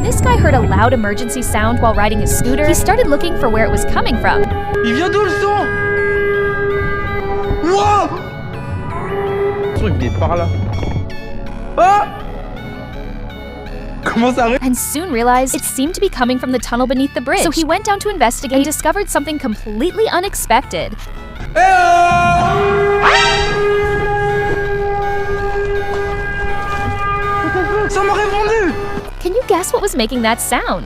this guy heard a loud emergency sound while riding his scooter, he started looking for where it was coming from. Il vient d'où le son? Wow! Le son il vient de par là. Ah! Comment ça arrive? And soon realized it seemed to be coming from the tunnel beneath the bridge. So he went down to investigate and discovered something completely unexpected. Ça m'a répondu! Can you guess what was making that sound?